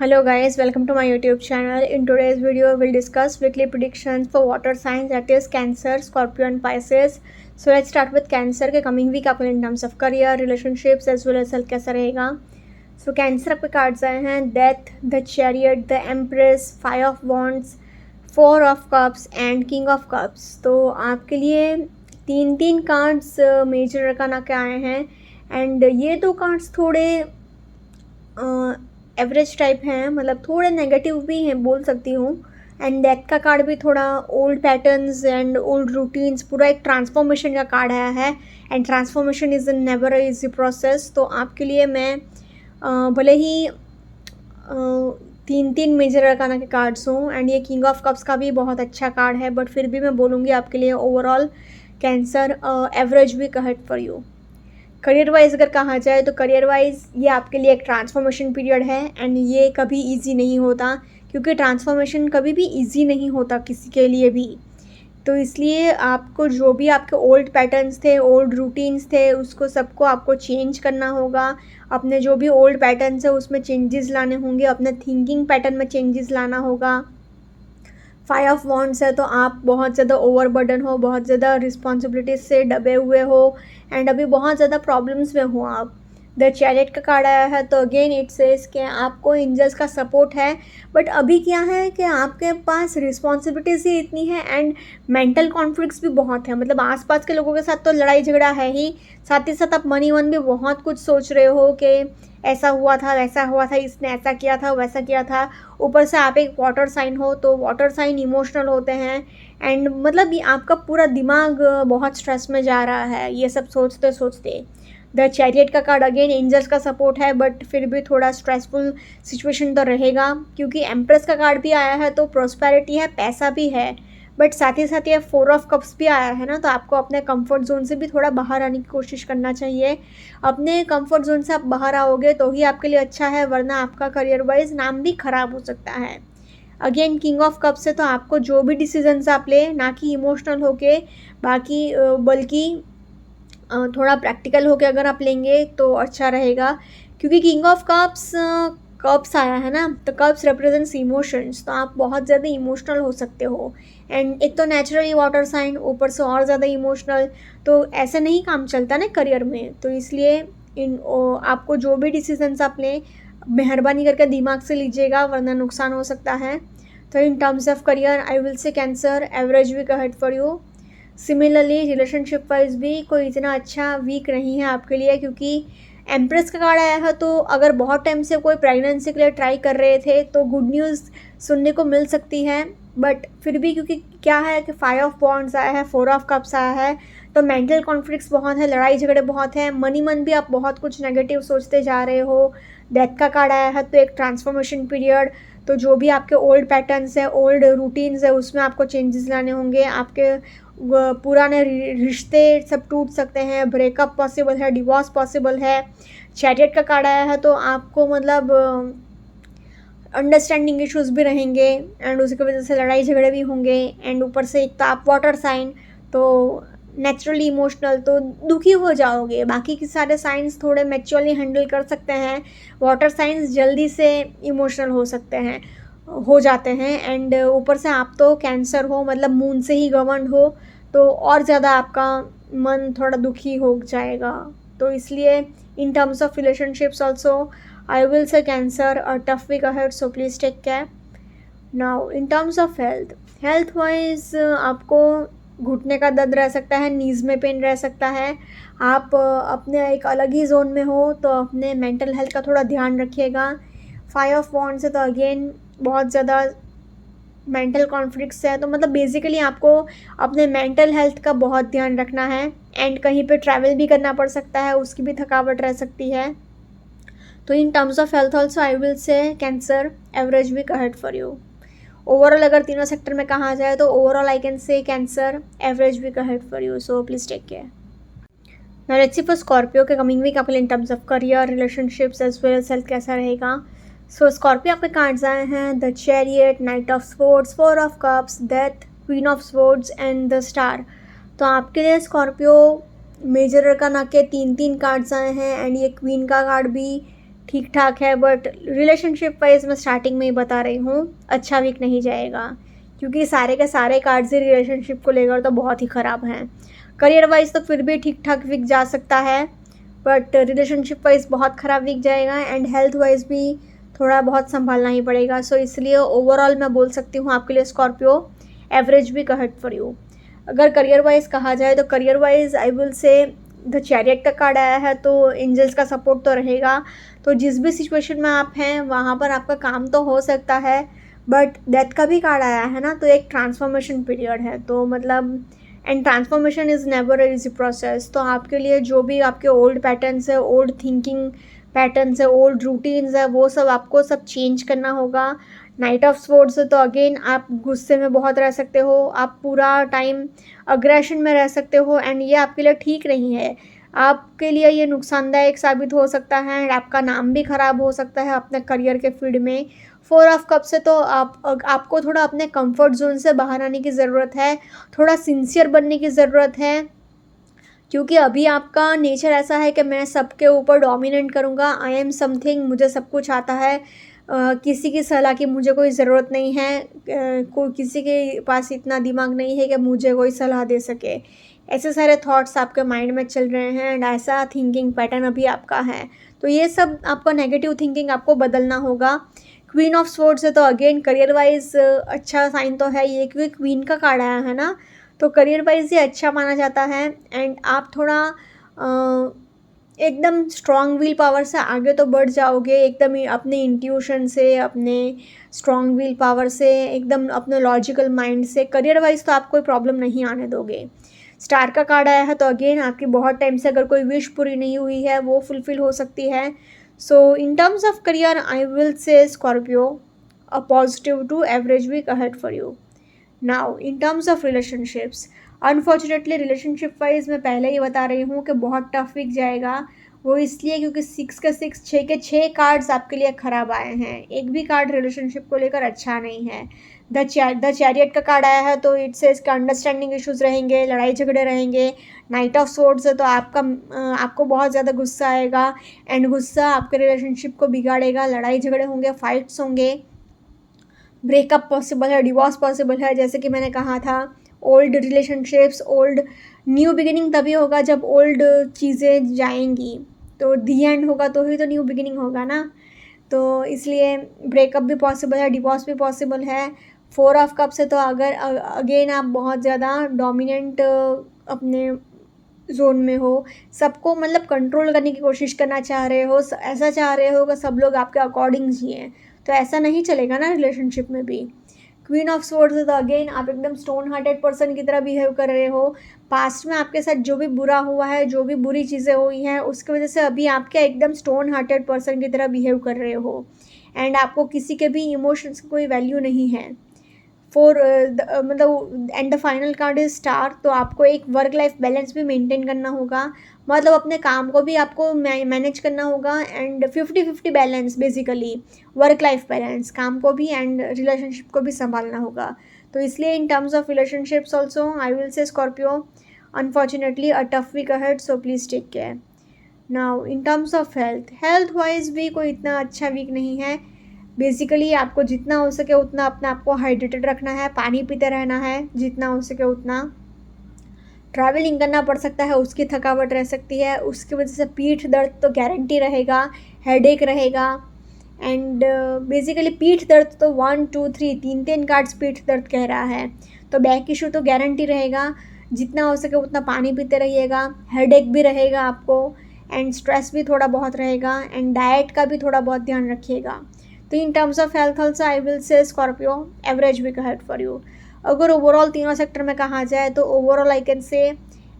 Hello guys, welcome to my YouTube channel. In today's video, we'll discuss weekly predictions for water signs, that is Cancer, Scorpio and Pisces. So let's start with Cancer के coming week आपको in terms of career, relationships as well as health कैसा रहेगा. So Cancer आपके cards आए हैं Death, the Chariot, the Empress, Five of Wands, Four of Cups and King of Cups. तो आपके लिए तीन कार्ड्स मेजर रकाना के आए हैं एंड ये दो कार्ड्स थोड़े एवरेज टाइप हैं, मतलब थोड़े नेगेटिव भी हैं बोल सकती हूँ. एंड डेथ का कार्ड भी थोड़ा old patterns and old routines, पूरा एक ट्रांसफॉर्मेशन का कार्ड आया है and transformation is never easy process. तो आपके लिए मैं भले ही तीन मेजर अरकाना के कार्ड्स हों एंड ये किंग ऑफ कप्स का भी बहुत अच्छा कार्ड है, बट फिर भी मैं बोलूँगी आपके लिए overall Cancer average week ahead for you. Career wise अगर कहा जाए तो करियर वाइज ये आपके लिए एक ट्रांसफॉर्मेशन पीरियड है एंड ये कभी इजी नहीं होता, क्योंकि ट्रांसफॉर्मेशन कभी भी इजी नहीं होता किसी के लिए भी. तो इसलिए आपको जो भी आपके ओल्ड पैटर्न्स थे, ओल्ड रूटीन्स थे, उसको सबको आपको चेंज करना होगा. अपने जो भी ओल्ड पैटर्न्स है उसमें चेंजेस लाने होंगे, अपने थिंकिंग पैटर्न में चेंजेस लाना होगा. फाइव ऑफ वॉन्ड्स है तो आप बहुत ज़्यादा ओवरबर्डन हो, बहुत ज़्यादा रिस्पॉन्सिबिलिटीज से दबे हुए हो एंड अभी बहुत ज़्यादा प्रॉब्लम्स में हो आप. द चैरियट का कार्ड आया है तो अगेन इट सेज कि आपको एंजल्स का सपोर्ट है, बट अभी क्या है कि आपके पास रिस्पॉन्सिबिलिटीज़ ही इतनी है एंड मेंटल कॉन्फ्लिक्ट्स भी बहुत है. मतलब आसपास के लोगों के साथ तो लड़ाई झगड़ा है ही, साथ ही साथ आप मनी वन भी बहुत कुछ सोच रहे हो कि ऐसा हुआ था, वैसा हुआ था, इसने ऐसा किया था, वैसा किया था. ऊपर से आप एक वाटर साइन हो तो वाटर साइन इमोशनल होते हैं एंड मतलब ये आपका पूरा दिमाग बहुत स्ट्रेस में जा रहा है ये सब सोचते सोचते. द चैरियट का कार्ड अगेन एंजल्स का सपोर्ट है, बट फिर भी थोड़ा स्ट्रेसफुल सिचुएशन तो रहेगा, क्योंकि एम्प्रेस का कार्ड भी आया है तो प्रॉस्पेरिटी है, पैसा भी है, बट साथ ही साथ ये फोर ऑफ कप्स भी आया है ना, तो आपको अपने कंफर्ट जोन से भी थोड़ा बाहर आने की कोशिश करना चाहिए. अपने कंफर्ट जोन से आप बाहर आओगे तो ही आपके लिए अच्छा है, वरना आपका करियर वाइज नाम भी ख़राब हो सकता है. अगेन किंग ऑफ कप्स है तो आपको जो भी डिसीजंस आप ले, ना कि इमोशनल होके, बाकी बल्कि थोड़ा प्रैक्टिकल होके अगर आप लेंगे तो अच्छा रहेगा, क्योंकि किंग ऑफ कप्स आया है ना, तो कप्स रिप्रेजेंट्स इमोशंस, तो आप बहुत ज़्यादा इमोशनल हो सकते हो एंड एक तो नेचुरली वाटर साइन, ऊपर से और ज़्यादा इमोशनल, तो ऐसे नहीं काम चलता ना करियर में. तो इसलिए आपको जो भी डिसीजंस आप लें मेहरबानी करके दिमाग से लीजिएगा, वरना नुकसान हो सकता है. तो in terms of career I will say Cancer average week ahead for you. Similarly relationship wise भी कोई इतना अच्छा वीक नहीं है आपके लिए, क्योंकि एम्प्रेस का कार्ड आया है तो अगर बहुत टाइम से कोई प्रेगनेंसी के लिए ट्राई कर रहे थे तो गुड न्यूज़ सुनने को मिल सकती है, बट फिर भी क्योंकि क्या है कि फाइव ऑफ वॉन्ड्स आया है, फोर ऑफ कप्स आया है, तो मेंटल कॉन्फ्लिक्ट्स बहुत है, लड़ाई झगड़े बहुत हैं, मनी मन भी आप बहुत कुछ नेगेटिव सोचते जा रहे हो. डेथ का कार्ड आया है तो एक ट्रांसफॉर्मेशन पीरियड, तो जो भी आपके ओल्ड पैटर्न्स है, ओल्ड रूटीन्स है, उसमें आपको चेंजेस लाने होंगे. आपके पुराने रिश्ते सब टूट सकते हैं, ब्रेकअप पॉसिबल है, डिवोर्स पॉसिबल है. चैरियट का कार्ड आया है तो आपको मतलब अंडरस्टैंडिंग इश्यूज भी रहेंगे एंड उसकी वजह से लड़ाई झगड़े भी होंगे. एंड ऊपर से एक तो आप वाटर साइन, तो नेचुरली इमोशनल, तो दुखी हो जाओगे. बाकी के सारे साइंस थोड़े मैच्योरली हैंडल कर सकते हैं, वाटर साइंस जल्दी से इमोशनल हो जाते हैं एंड ऊपर से आप तो कैंसर हो, मतलब मून से ही गवर्न हो, तो और ज़्यादा आपका मन थोड़ा दुखी हो जाएगा. तो इसलिए in terms of relationships also I will say Cancer a tough week ahead, so please take care. Now in terms of health wise आपको घुटने का दर्द रह सकता है, नीज़ में पेन रह सकता है. आप अपने एक अलग ही जोन में हो तो अपने मेंटल हेल्थ का थोड़ा ध्यान रखिएगा. फाइव ऑफ वॉन्ड्स है तो अगेन बहुत ज़्यादा मेंटल कॉन्फ्लिक्ट्स है, तो मतलब बेसिकली आपको अपने मेंटल हेल्थ का बहुत ध्यान रखना है एंड कहीं पे ट्रैवल भी करना पड़ सकता है, उसकी भी थकावट रह सकती है. तो in terms of health also I will say Cancer average week ahead for you. Overall अगर तीनों सेक्टर में कहा जाए तो overall I can say Cancer average week ahead for you, so please take care. Now let's see for Scorpio के coming week आपके in terms of career, relationships as well as health कैसा रहेगा. So Scorpio आपके cards आए हैं the chariot, knight of swords, four of cups, death, queen of swords and the star. तो आपके लिए स्कॉर्पियो मेजर अरकाना के तीन कार्ड्स आए हैं एंड ये क्वीन का कार्ड भी ठीक ठाक है, बट रिलेशनशिप वाइज मैं स्टार्टिंग में ही बता रही हूँ, अच्छा वीक नहीं जाएगा, क्योंकि सारे के सारे कार्ड्स ही रिलेशनशिप को लेकर तो बहुत ही ख़राब हैं। करियर वाइज तो फिर भी ठीक ठाक वीक जा सकता है, बट रिलेशनशिप वाइज बहुत ख़राब वीक जाएगा, एंड हेल्थ वाइज भी थोड़ा बहुत संभालना ही पड़ेगा। सो इसलिए ओवरऑल मैं बोल सकती हूँ आपके लिए Scorpio, average week ahead for you. अगर करियर वाइज कहा जाए तो career wise I will say the chariot का कार्ड आया है, तो एंजल्स का सपोर्ट तो रहेगा। तो जिस भी सिचुएशन में आप हैं वहाँ पर आपका काम तो हो सकता है, बट डेथ का भी कार्ड आया है ना, तो एक ट्रांसफॉर्मेशन पीरियड है, तो मतलब and transformation is never a easy process. तो आपके लिए जो भी आपके ओल्ड पैटर्न्स है, ओल्ड थिंकिंग पैटर्न्स है, ओल्ड रूटीन्स है, वो सब आपको सब चेंज करना होगा। नाइट ऑफ स्वॉर्ड्स है, तो अगेन आप गुस्से में बहुत रह सकते हो, आप पूरा टाइम अग्रेशन में रह सकते हो, एंड ये आपके लिए ठीक नहीं है। आपके लिए ये नुकसानदायक साबित हो सकता है, एंड आपका नाम भी ख़राब हो सकता है अपने करियर के फील्ड में। 4 ऑफ कप से तो आपको थोड़ा अपने कंफर्ट जोन से बाहर आने की ज़रूरत है, थोड़ा सिंसियर बनने की ज़रूरत है, क्योंकि अभी आपका नेचर ऐसा है कि मैं सबके ऊपर डोमिनेट करूँगा, आई एम समथिंग, मुझे सब कुछ आता है, किसी की सलाह की मुझे कोई ज़रूरत नहीं है, कोई किसी के पास इतना दिमाग नहीं है कि मुझे कोई सलाह दे सके। ऐसे सारे थॉट्स आपके माइंड में चल रहे हैं, एंड ऐसा थिंकिंग पैटर्न अभी आपका है, तो ये सब आपका नेगेटिव थिंकिंग आपको बदलना होगा। क्वीन ऑफ स्वॉर्ड्स है, तो अगेन करियर वाइज अच्छा साइन तो है ये, क्योंकि क्वीन का कार्ड आया है ना, तो करियर वाइज ये अच्छा माना जाता है, एंड आप थोड़ा एकदम स्ट्रॉन्ग विल पावर से आगे तो बढ़ जाओगे, एकदम अपने इंट्यूशन से, अपने स्ट्रॉन्ग विल पावर से, एकदम अपने लॉजिकल माइंड से करियर वाइज तो आप कोई प्रॉब्लम नहीं आने दोगे। स्टार का कार्ड आया है, तो अगेन आपकी बहुत टाइम से अगर कोई विश पूरी नहीं हुई है वो फुलफिल हो सकती है। So in terms of career I will say Scorpio a positive to average week ahead for you. Now in terms of relationships, unfortunately relationship wise मैं पहले ही बता रही हूँ कि बहुत टफ वीक जाएगा। वो इसलिए क्योंकि 6 के 6 6 के 6 कार्ड्स आपके लिए ख़राब आए हैं, एक भी कार्ड रिलेशनशिप को लेकर अच्छा नहीं है। द चैरियट का कार्ड आया है, तो इट सेज का अंडरस्टैंडिंग इश्यूज रहेंगे, लड़ाई झगड़े रहेंगे। नाइट ऑफ स्वॉर्ड्स है, तो आपको बहुत ज़्यादा गुस्सा आएगा, एंड गुस्सा आपके रिलेशनशिप को बिगाड़ेगा, लड़ाई झगड़े होंगे, फाइट्स होंगे, ब्रेकअप पॉसिबल है, डिवोर्स पॉसिबल है। जैसे कि मैंने कहा था, old relationships, old new beginning तभी होगा जब ओल्ड चीज़ें जाएंगी, तो दी एंड होगा तो ही तो न्यू बिगिनिंग होगा ना। तो इसलिए ब्रेकअप भी पॉसिबल है, डिवोर्स भी पॉसिबल है। 4 ऑफ कप से तो अगर अगेन आप बहुत ज़्यादा डोमिनेंट अपने जोन में हो, सबको मतलब कंट्रोल करने की कोशिश करना चाह रहे हो, ऐसा चाह रहे हो कि सब लोग आपके अकॉर्डिंग जिए, तो ऐसा नहीं चलेगा ना रिलेशनशिप में भी। क्वीन ऑफ स्वॉर्ड्स है, तो अगेन आप एकदम स्टोन हार्टेड पर्सन की तरह बिहेव कर रहे हो। पास्ट में आपके साथ जो भी बुरा हुआ है, जो भी बुरी चीज़ें हुई हैं, उसकी वजह से अभी आपके एकदम स्टोन हार्टेड पर्सन की तरह बिहेव कर रहे हो, एंड आपको किसी के भी इमोशंस की कोई वैल्यू नहीं है। मतलब and the final card is star, तो आपको एक वर्क लाइफ बैलेंस भी मेंटेन करना होगा, मतलब अपने काम को भी आपको मैनेज करना होगा, and 50-50 balance, basically work life balance, काम को भी एंड रिलेशनशिप को भी संभालना होगा। तो इसलिए in terms of relationships also I will say Scorpio unfortunately a tough week ahead, so please take care. Now in terms of health wise भी कोई इतना अच्छा वीक नहीं है। बेसिकली आपको जितना हो सके उतना अपने आप को हाइड्रेटेड रखना है, पानी पीते रहना है जितना हो सके उतना। ट्रैवलिंग करना पड़ सकता है, उसकी थकावट रह सकती है, उसकी वजह से पीठ दर्द तो गारंटी रहेगा, हेडेक रहेगा, एंड बेसिकली पीठ दर्द तो 1 2 3 3 कार्ड्स पीठ दर्द कह रहा है, तो बैक इशू तो गारंटी रहेगा। जितना हो सके उतना पानी पीते रहिएगा, हेडेक भी रहेगा आपको, एंड स्ट्रेस भी थोड़ा बहुत रहेगा, एंड डाइट का भी थोड़ा बहुत ध्यान रखिएगा। तो in terms of health also I will say Scorpio average week ahead for you. अगर ओवरऑल तीनों सेक्टर में कहा जाए तो overall I can say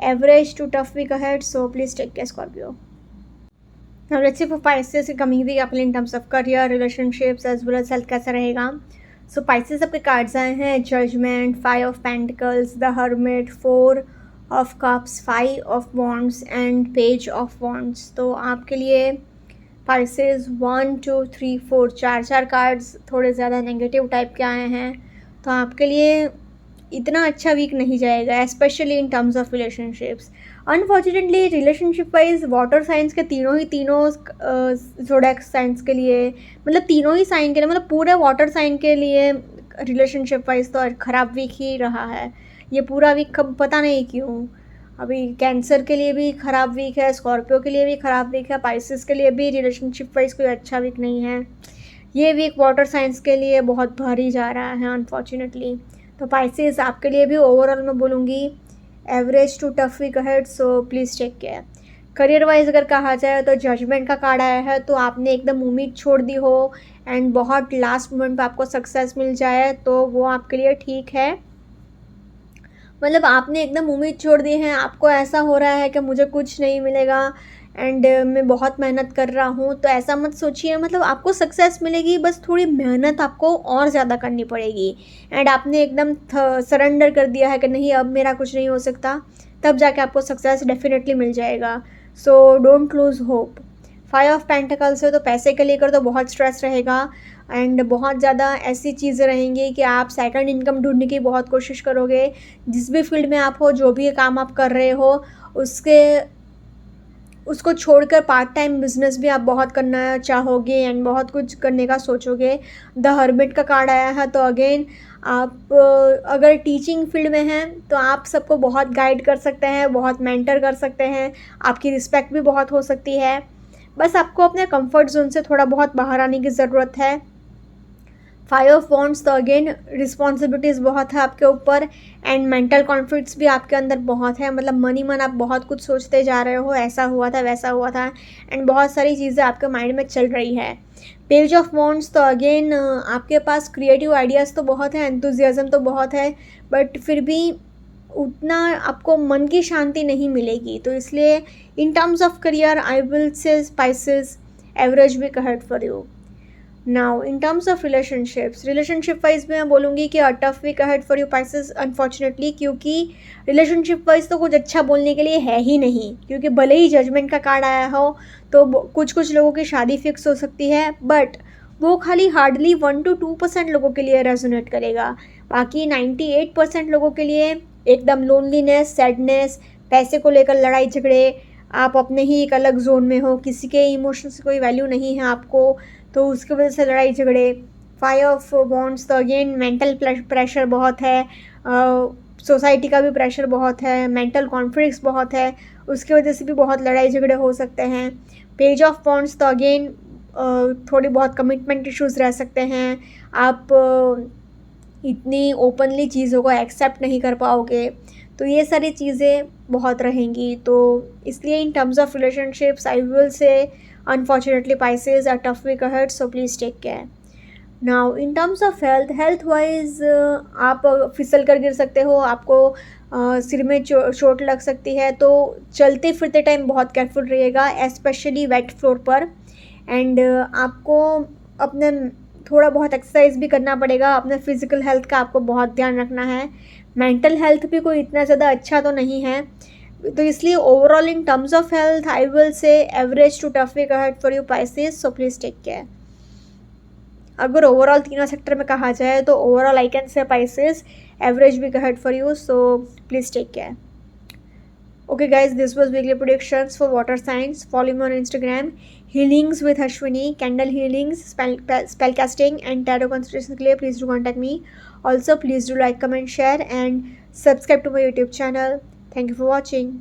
average to tough week ahead, so please take care Scorpio. Now let's see for Pisces की coming week आपके लिए in terms of career, relationships as well as health कैसा रहेगा। So Pisces आपके cards आए हैं, judgement, 5 of pentacles, the hermit, 4 of cups, 5 of wands and page of wands. तो आपके लिए पाइसेस 1 2 3 4 4 कार्ड्स थोड़े ज़्यादा नेगेटिव टाइप के आए हैं, तो आपके लिए इतना अच्छा वीक नहीं जाएगा, specially in terms of relationships. Unfortunately relationship wise water science के तीनों ज़ोडिएक साइंस के लिए, मतलब तीनों ही साइन के लिए, मतलब पूरे वाटर साइन के लिए रिलेशनशिप वाइज तो ख़राब वीक ही रहा है ये पूरा वीक। कब पता नहीं क्यों। अभी कैंसर के लिए भी ख़राब वीक है, स्कॉर्पियो के लिए भी ख़राब वीक है, पाइसिस के लिए भी रिलेशनशिप वाइज कोई अच्छा वीक नहीं है। ये वीक वाटर साइंस के लिए बहुत भारी जा रहा है अनफॉर्चुनेटली। तो पाइसिस आपके लिए भी ओवरऑल मैं बोलूँगी average to tough week ahead, so please take care. Career wise अगर कहा जाए तो जजमेंट का कार्ड आया है, तो आपने एकदम उम्मीद छोड़ दी हो एंड बहुत लास्ट मोमेंट पे आपको सक्सेस मिल जाए तो वो आपके लिए ठीक है। मतलब आपने एकदम उम्मीद छोड़ दी है, आपको ऐसा हो रहा है कि मुझे कुछ नहीं मिलेगा एंड मैं बहुत मेहनत कर रहा हूँ, तो ऐसा मत सोचिए। मतलब आपको सक्सेस मिलेगी, बस थोड़ी मेहनत आपको और ज़्यादा करनी पड़ेगी एंड आपने एकदम सरेंडर कर दिया है कि नहीं अब मेरा कुछ नहीं हो सकता, तब जाके आपको सक्सेस डेफिनेटली मिल जाएगा। So don't lose hope. 5 of pentacles है तो पैसे के लेकर तो बहुत स्ट्रेस रहेगा एंड बहुत ज़्यादा ऐसी चीज़ें रहेंगी कि आप सेकंड इनकम ढूंढने की बहुत कोशिश करोगे। जिस भी फील्ड में आप हो, जो भी काम आप कर रहे हो, उसको छोड़कर पार्ट टाइम बिजनेस भी आप बहुत करना चाहोगे एंड बहुत कुछ करने का सोचोगे। द हर्मिट का कार्ड आया है, तो अगेन आप अगर टीचिंग फील्ड में हैं तो आप सबको बहुत गाइड कर सकते हैं, बहुत मेंटर कर सकते हैं, आपकी रिस्पेक्ट भी बहुत हो सकती है। बस आपको अपने कंफर्ट जोन से थोड़ा बहुत बाहर आने की ज़रूरत है। 5 ऑफ वॉन्ड्स, तो अगेन रिस्पॉन्सिबिलिटीज़ बहुत है आपके ऊपर एंड मेंटल कॉन्फ्लिक्ट्स भी आपके अंदर बहुत है। मतलब मन आप बहुत कुछ सोचते जा रहे हो, ऐसा हुआ था वैसा हुआ था एंड बहुत सारी चीज़ें आपके माइंड में चल रही है। पेज ऑफ वॉन्ड्स, तो अगेन आपके पास क्रिएटिव आइडियाज़ तो बहुत है, एंथुजियाज्म तो बहुत है, बट फिर भी उतना आपको मन की शांति नहीं मिलेगी। तो इसलिए in terms of career I will say Pisces average week ahead for you. Now in terms of relationship wise मैं बोलूँगी कि a tough week ahead for you Pisces unfortunately, क्योंकि रिलेशनशिप वाइज तो कुछ अच्छा बोलने के लिए है ही नहीं। क्योंकि भले ही जजमेंट का कार्ड आया हो तो कुछ लोगों की शादी फिक्स हो सकती है, बट वो खाली हार्डली 1 to 2% लोगों के लिए रेजोनेट करेगा। बाकी 98% लोगों के लिए एकदम लोनलीनेस, सैडनेस, पैसे को लेकर लड़ाई झगड़े, आप अपने ही एक अलग जोन में हो, किसी के इमोशंस की कोई वैल्यू नहीं है आपको, तो उसकी वजह से लड़ाई झगड़े। 5 ऑफ वॉन्ड्स, तो अगेन मेंटल प्रेशर बहुत है, सोसाइटी का भी प्रेशर बहुत है, मेंटल कॉन्फ्लिक्ट्स बहुत है, उसकी वजह से भी बहुत लड़ाई झगड़े हो सकते हैं। पेज ऑफ वॉन्ड्स, तो अगेन थोड़ी बहुत कमिटमेंट इश्यूज़ रह सकते हैं, आप इतनी ओपनली चीज़ों को एक्सेप्ट नहीं कर पाओगे, तो ये सारी चीज़ें बहुत रहेंगी। तो इसलिए in terms of relationships I will say unfortunately Pisces are tough week ahead, so please take care. Now in terms of health wise आप फिसल कर गिर सकते हो, आपको सिर में चोट लग सकती है, तो चलते फिरते टाइम बहुत केयरफुल रहिएगा, स्पेशली वेट फ्लोर पर। एंड आपको अपने थोड़ा बहुत एक्सरसाइज भी करना पड़ेगा, अपने फिजिकल हेल्थ का आपको बहुत ध्यान रखना है। मेंटल हेल्थ भी कोई इतना ज़्यादा अच्छा तो नहीं है, तो इसलिए overall in terms of health I will say average to tough week ahead for you Pisces, so please take care. अगर ओवरऑल तीनों सेक्टर में कहा जाए तो overall I can say Pisces average week ahead for you, so please take care. Okay guys, this was weekly predictions for water signs. Follow me on Instagram, healings with Ashwini, candle healings, spell casting and tarot consultations के लिए please do contact me. Also please do like, comment, share and subscribe to my YouTube channel. Thank you for watching.